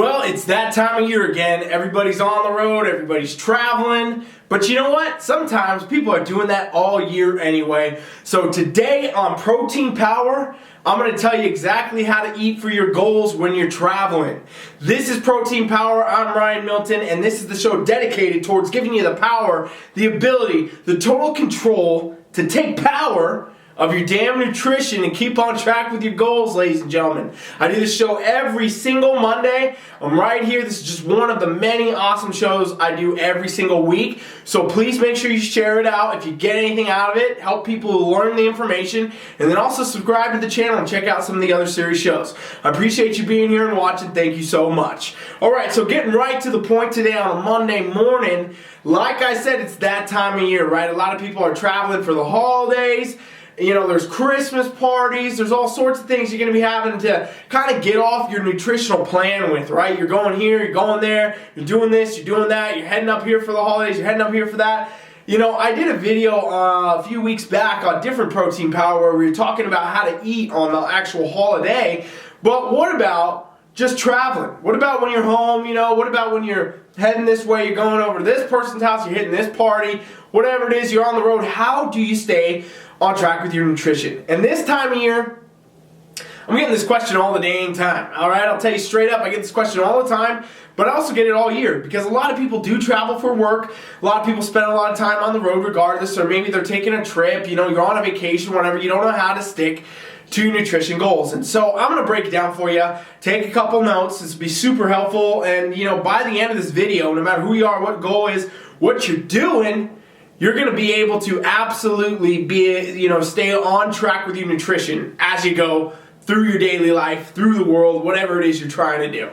Well, it's that time of year again. Everybody's on the road, everybody's traveling. But you know what? Sometimes people are doing that all year anyway. So today on Protein Power, I'm going to tell you exactly how to eat for your goals when you're traveling. This is Protein Power. I'm Ryan Milton, and this is the show dedicated towards giving you the power, the ability, the total control to take power of your damn nutrition and keep on track with your goals, ladies and gentlemen. I do this show every single Monday. I'm right here. This is just one of the many awesome shows I do every single week. So please make sure you share it out if you get anything out of it. Help people learn the information. And then also subscribe to the channel and check out some of the other series shows. I appreciate you being here and watching. Thank you so much. Alright, so getting right to the point today on a Monday morning. Like I said, it's that time of year, right? A lot of people are traveling for the holidays. You know, there's Christmas parties, there's all sorts of things you're going to be having to kind of get off your nutritional plan with, right? You're going here, you're going there, you're doing this, you're doing that, you're heading up here for the holidays, you're heading up here for that. You know, I did a video a few weeks back on different Protein Power where we were talking about how to eat on the actual holiday, but what about just traveling? What about when you're home, you know? What about when you're heading this way, you're going over to this person's house, you're hitting this party, whatever it is, you're on the road. How do you stay on track with your nutrition? And this time of year, I'm getting this question all the dang time. Alright, I'll tell you straight up, I get this question all the time, but I also get it all year because a lot of people do travel for work. A lot of people spend a lot of time on the road regardless, or maybe they're taking a trip, you know, you're on a vacation, whatever, you don't know how to stick to your nutrition goals. And so I'm going to break it down for you. Take a couple notes. This will be super helpful. And you know, by the end of this video, no matter who you are, what goal is, what you're doing, you're going to be able to absolutely be, you know, stay on track with your nutrition as you go through your daily life, through the world, whatever it is you're trying to do.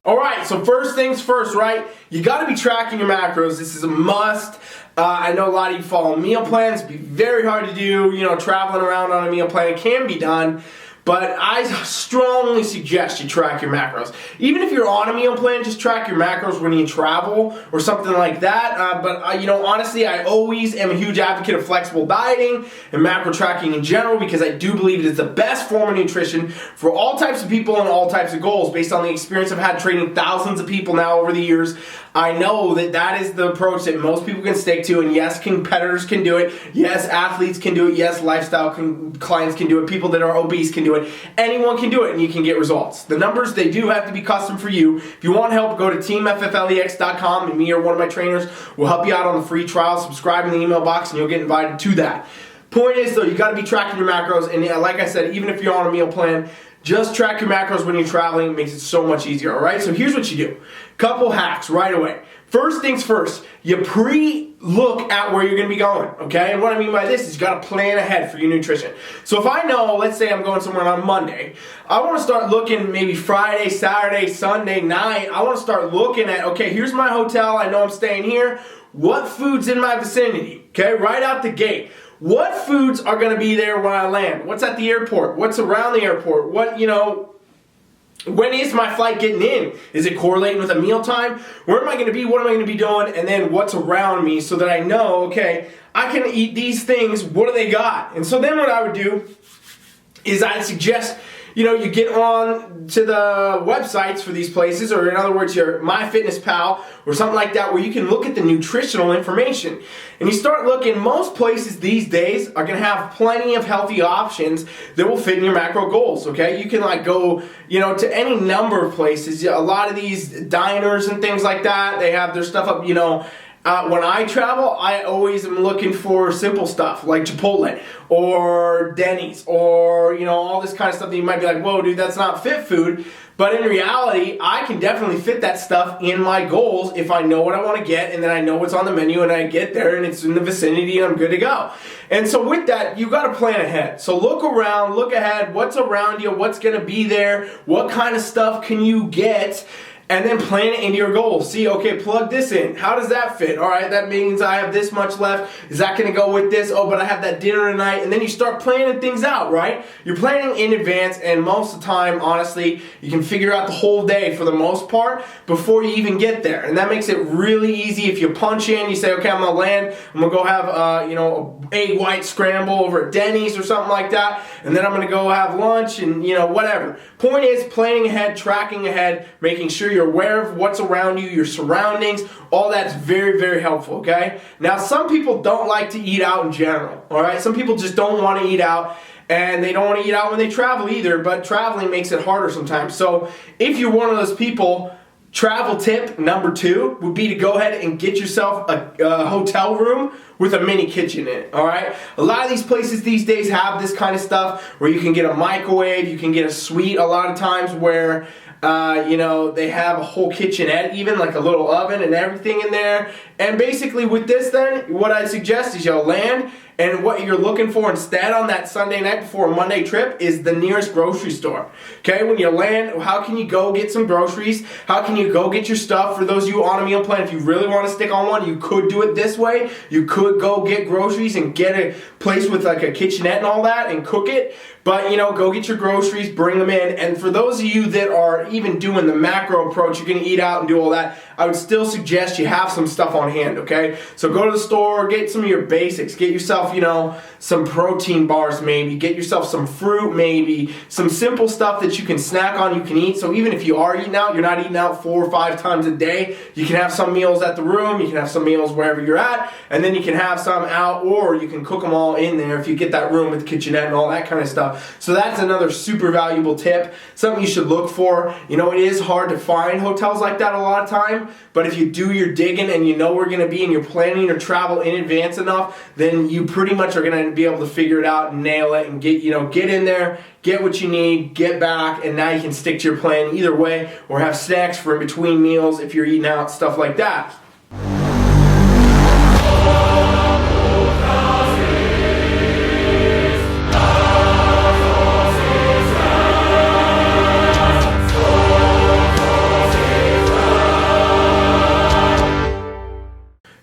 Alright, so first things first, right? You got to be tracking your macros. This is a must. I know a lot of you follow meal plans. It'd be very hard to do, you know, traveling around on a meal plan. It can be done, but I strongly suggest you track your macros. Even if you're on a meal plan, just track your macros when you travel or something like that. But you know, honestly, I always am a huge advocate of flexible dieting and macro tracking in general because I do believe it is the best form of nutrition for all types of people and all types of goals. Based on the experience I've had training thousands of people now over the years, I know that that is the approach that most people can stick to. And yes, competitors can do it. Yes, athletes can do it. Yes, lifestyle clients can do it. People that are obese can do it. Anyone can do it and you can get results. The numbers, they do have to be custom for you. If you want help, go to teamfflex.com and me or one of my trainers will help you out on the free trial. Subscribe in the email box and you'll get invited to that. Point is though, you got to be tracking your macros, and like I said, even if you're on a meal plan, just track your macros when you're traveling. It makes it so much easier, alright? So here's what you do. Couple hacks right away. First things first, you pre-look at where you're going to be going, okay? And what I mean by this is you got to plan ahead for your nutrition. So if I know, let's say I'm going somewhere on Monday, I want to start looking maybe Friday, Saturday, Sunday night. I want to start looking at, okay, here's my hotel. I know I'm staying here. What food's in my vicinity, okay? Right out the gate. What foods are going to be there when I land? What's at the airport? What's around the airport? What, you know, when is my flight getting in? Is it correlating with a meal time? Where am I going to be? What am I going to be doing? And then what's around me so that I know, okay, I can eat these things. What do they got? And so then what I would do is I'd suggest, you know, you get on to the websites for these places, or in other words, your MyFitnessPal or something like that, where you can look at the nutritional information. And you start looking, most places these days are going to have plenty of healthy options that will fit in your macro goals, okay? You can like go, you know, to any number of places. A lot of these diners and things like that, they have their stuff up, you know. When I travel, I always am looking for simple stuff like Chipotle or Denny's or, you know, all this kind of stuff that you might be like, whoa, dude, that's not fit food. But in reality, I can definitely fit that stuff in my goals if I know what I want to get and then I know what's on the menu and I get there and it's in the vicinity and I'm good to go. And so with that, you got to plan ahead. So look around, look ahead, what's around you, what's going to be there, what kind of stuff can you get. and then plan it into your goals. See, okay, plug this in. How does that fit? All right, that means I have this much left. Is that going to go with this? Oh, but I have that dinner tonight. And then you start planning things out, right? You're planning in advance, and most of the time, honestly, you can figure out the whole day for the most part before you even get there. And that makes it really easy. If you punch in, you say, okay, I'm going to land. I'm going to go have, an egg white scramble over at Denny's or something like that. And then I'm going to go have lunch and, whatever. Point is, planning ahead, tracking ahead, making sure you're aware of what's around you, your surroundings, all that's very, very helpful, okay? Now, some people don't like to eat out in general, all right? Some people just don't want to eat out, and they don't want to eat out when they travel either, but traveling makes it harder sometimes. So if you're one of those people, travel tip number 2 would be to go ahead and get yourself a hotel room with a mini kitchen in it, all right? A lot of these places these days have this kind of stuff where you can get a microwave, you can get a suite a lot of times where they have a whole kitchenette, even like a little oven and everything in there. And basically with this then, what I suggest is you'll land, and what you're looking for instead on that Sunday night before a Monday trip is the nearest grocery store. Okay, when you land, how can you go get some groceries? How can you go get your stuff? For those of you on a meal plan, if you really want to stick on one, you could do it this way. You could go get groceries and get a place with like a kitchenette and all that and cook it. But, go get your groceries, bring them in. And for those of you that are even doing the macro approach, you're going to eat out and do all that, I would still suggest you have some stuff on hand, okay? So go to the store, get some of your basics. Get yourself, some protein bars maybe. Get yourself some fruit maybe. Some simple stuff that you can snack on, you can eat. So even if you are eating out, you're not eating out 4 or 5 times a day. You can have some meals at the room. You can have some meals wherever you're at. And then you can have some out, or you can cook them all in there if you get that room with the kitchenette and all that kind of stuff. So that's another super valuable tip, something you should look for. It is hard to find hotels like that a lot of time, but if you do your digging and you know where you're going to be and you're planning your travel in advance enough, then you pretty much are going to be able to figure it out and nail it and get in there, get what you need, get back, and now you can stick to your plan either way, or have snacks for in between meals if you're eating out, stuff like that.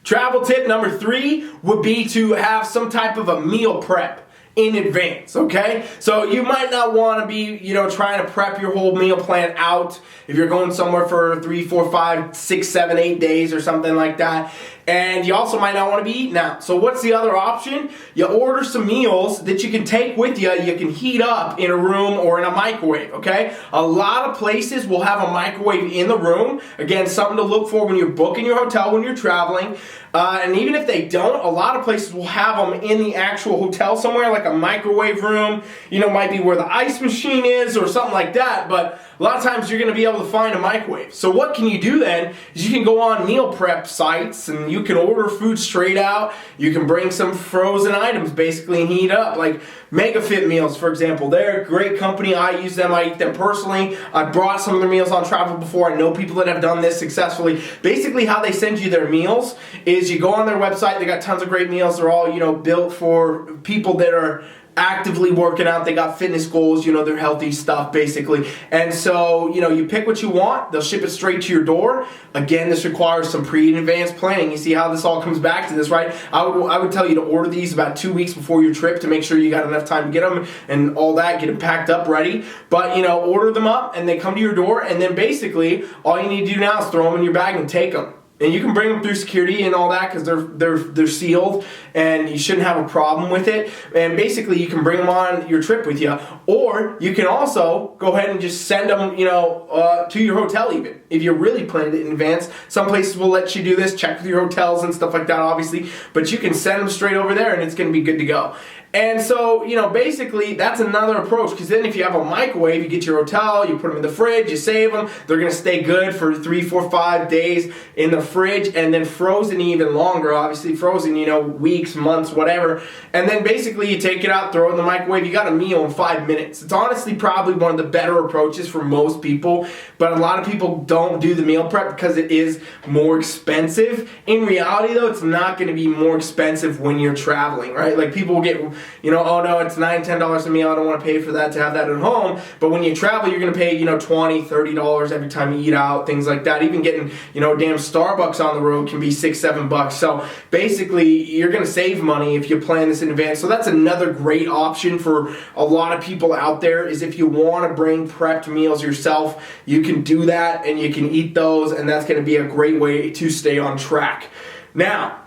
Travel tip number 3 would be to have some type of a meal prep in advance, okay? So you might not want to be, trying to prep your whole meal plan out if you're going somewhere for 3, 4, 5, 6, 7, 8 days or something like that. And you also might not want to be eating out. So what's the other option? You order some meals that you can take with you. You can heat up in a room or in a microwave, okay? A lot of places will have a microwave in the room. Again, something to look for when you're booking your hotel, when you're traveling. And even if they don't, a lot of places will have them in the actual hotel somewhere, like a microwave room. Might be where the ice machine is or something like that. But a lot of times you're going to be able to find a microwave. So what can you do then is you can go on meal prep sites and you can order food straight out. You can bring some frozen items basically and heat up, like MegaFit meals, for example. They're a great company. I use them. I eat them personally. I brought some of their meals on travel before. I know people that have done this successfully. Basically, how they send you their meals is you go on their website. They got tons of great meals. They're all, built for people that are actively working out. They got fitness goals, they're healthy stuff basically. And so, you pick what you want. They'll ship it straight to your door. Again, this requires some pre-advanced planning. You see how this all comes back to this, right? I would tell you to order these about 2 weeks before your trip to make sure you got enough time to get them and all that, get them packed up ready. But, order them up and they come to your door, and then basically all you need to do now is throw them in your bag and take them. And you can bring them through security and all that because they're sealed and you shouldn't have a problem with it. And basically you can bring them on your trip with you. Or you can also go ahead and just send them, to your hotel even. If you really planned it in advance. Some places will let you do this, check with your hotels and stuff like that obviously. But you can send them straight over there and it's going to be good to go. And so, basically that's another approach, because then if you have a microwave, you get your hotel, you put them in the fridge, you save them, they're going to stay good for 3, 4, 5 days in the fridge, and then frozen even longer, obviously frozen, weeks, months, whatever. And then basically you take it out, throw it in the microwave, you got a meal in 5 minutes. It's honestly probably one of the better approaches for most people, but a lot of people don't do the meal prep because it is more expensive. In reality though, it's not going to be more expensive when you're traveling, right? Like people will get oh no, it's $9, $10 a meal, I don't want to pay for that to have that at home. But when you travel, you're going to pay, $20, $30 every time you eat out, things like that. Even getting, damn Starbucks on the road can be $6, $7. So basically, you're going to save money if you plan this in advance. So that's another great option for a lot of people out there, is if you want to bring prepped meals yourself, you can do that and you can eat those, and that's going to be a great way to stay on track. Now,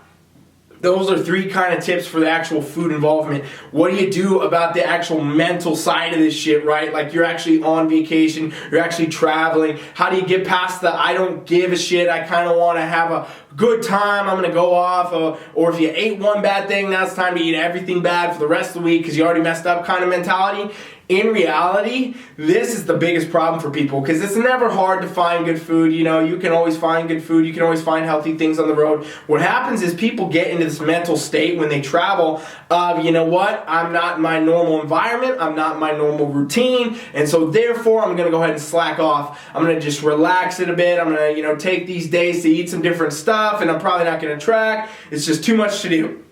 those are 3 kind of tips for the actual food involvement. What do you do about the actual mental side of this shit, right? Like, you're actually on vacation, you're actually traveling. How do you get past the I don't give a shit, I kind of want to have a good time, I'm going to go off, or if you ate one bad thing, now it's time to eat everything bad for the rest of the week because you already messed up kind of mentality? In reality, this is the biggest problem for people, because it's never hard to find good food. You can always find good food. You can always find healthy things on the road. What happens is people get into this mental state when they travel of, I'm not in my normal environment. I'm not in my normal routine. And so therefore, I'm going to go ahead and slack off. I'm going to just relax it a bit. I'm going to, take these days to eat some different stuff, and I'm probably not going to track. It's just too much to do.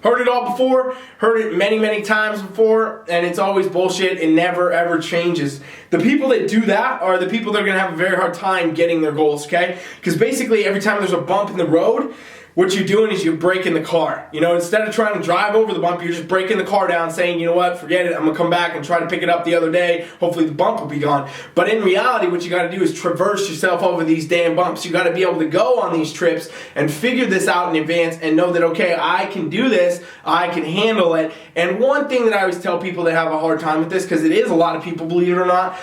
Heard it all before, heard it many, many times before, and it's always bullshit. It never, ever changes. The people that do that are the people that are going to have a very hard time getting their goals, okay? Because basically every time there's a bump in the road, what you're doing is you're braking the car. Instead of trying to drive over the bump, you're just breaking the car down, saying, you know what, forget it, I'm going to come back and try to pick it up the other day. Hopefully the bump will be gone. But in reality, what you got to do is traverse yourself over these damn bumps. You got to be able to go on these trips and figure this out in advance and know that, okay, I can do this, I can handle it. And one thing that I always tell people that have a hard time with this, because it is a lot of people, believe it or not,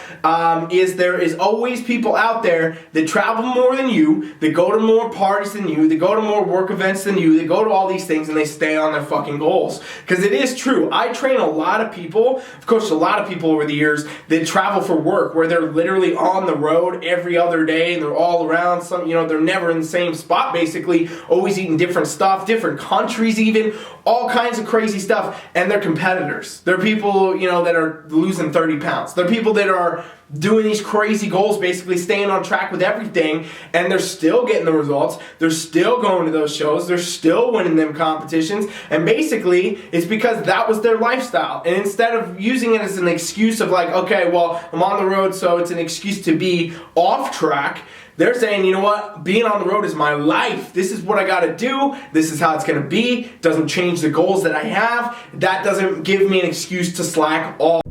is there is always people out there that travel more than you, that go to more parties than you, that go to more work events than you, they go to all these things and they stay on their fucking goals. Because it is true. I train a lot of people, of course a lot of people over the years, that travel for work, where they're literally on the road every other day and they're all around. They're never in the same spot basically, always eating different stuff, different countries even, all kinds of crazy stuff. And they're competitors. They're people, that are losing 30 pounds. They're people that are doing these crazy goals, basically staying on track with everything, and they're still getting the results. They're still going to those shows. They're still winning them competitions. And basically, it's because that was their lifestyle. And instead of using it as an excuse of like, okay, well, I'm on the road, so it's an excuse to be off track, they're saying, you know what, being on the road is my life. This is what I got to do. This is how it's going to be. It doesn't change the goals that I have. That doesn't give me an excuse to slack off.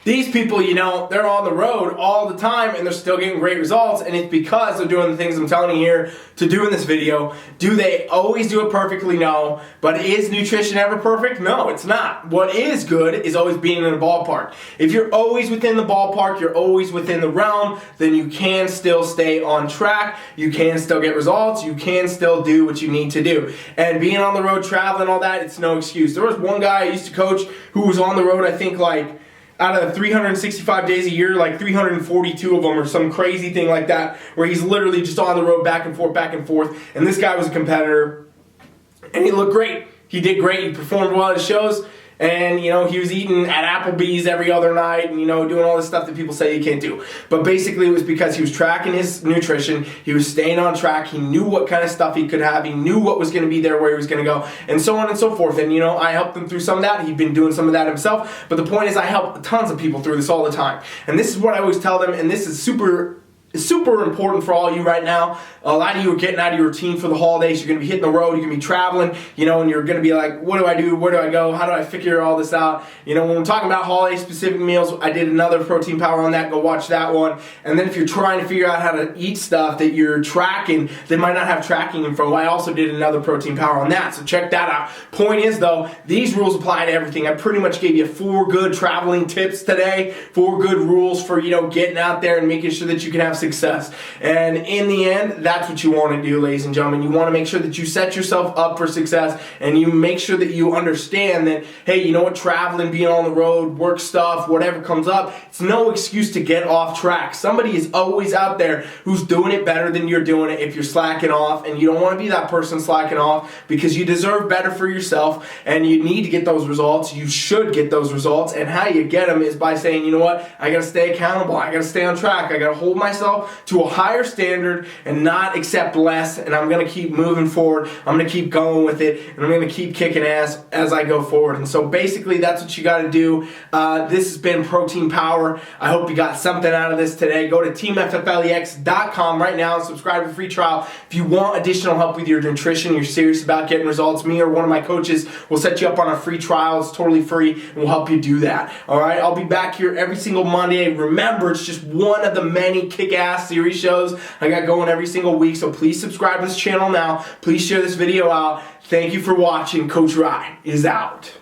These people, they're on the road all the time and they're still getting great results, and it's because they're doing the things I'm telling you here to do in this video. Do they always do it perfectly? No. But is nutrition ever perfect? No, it's not. What is good is always being in the ballpark. If you're always within the ballpark, you're always within the realm, then you can still stay on track, you can still get results, you can still do what you need to do. And being on the road, traveling, all that, it's no excuse. There was one guy I used to coach who was on the road, I think out of 365 days a year, 342 of them or some crazy thing like that, where he's literally just on the road back and forth. And this guy was a competitor, and he looked great. He did great. He performed well at his shows. And, he was eating at Applebee's every other night and, doing all this stuff that people say you can't do. But basically it was because he was tracking his nutrition. He was staying on track. He knew what kind of stuff he could have. He knew what was going to be there, where he was going to go, and so on and so forth. And, I helped him through some of that. He'd been doing some of that himself. But the point is, I help tons of people through this all the time. And this is what I always tell them, and this is super important for all of you right now. A lot of you are getting out of your routine for the holidays. You're going to be hitting the road. You're going to be traveling, and you're going to be like, what do I do? Where do I go? How do I figure all this out? When we're talking about holiday-specific meals, I did another Protein Power on that. Go watch that one. And then if you're trying to figure out how to eat stuff that you're tracking, they might not have tracking info. I also did another Protein Power on that, so check that out. Point is, though, these rules apply to everything. I pretty much gave you 4 good traveling tips today, 4 good rules for, getting out there and making sure that you can have success. And in the end, that's what you want to do, ladies and gentlemen. You want to make sure that you set yourself up for success, and you make sure that you understand that, hey, you know what, traveling, being on the road, work stuff, whatever comes up, it's no excuse to get off track. Somebody is always out there who's doing it better than you're doing it if you're slacking off, and you don't want to be that person slacking off, because you deserve better for yourself, and you need to get those results. You should get those results, and how you get them is by saying, you know what, I got to stay accountable, I got to stay on track, I got to hold myself to a higher standard and not accept less, and I'm going to keep moving forward, I'm going to keep going with it, and I'm going to keep kicking ass as I go forward. And so basically that's what you got to do. This has been Protein Power. I hope you got something out of this today. Go to teamfflex.com right now and subscribe to free trial. If you want additional help with your nutrition, you're serious about getting results, me or one of my coaches will set you up on a free trial. It's totally free, and we'll help you do that. All right, I'll be back here every single Monday. Remember, it's just one of the many kick-ass series shows I got going every single week, so please subscribe to this channel now. Please share this video out. Thank you for watching. Coach Rye is out.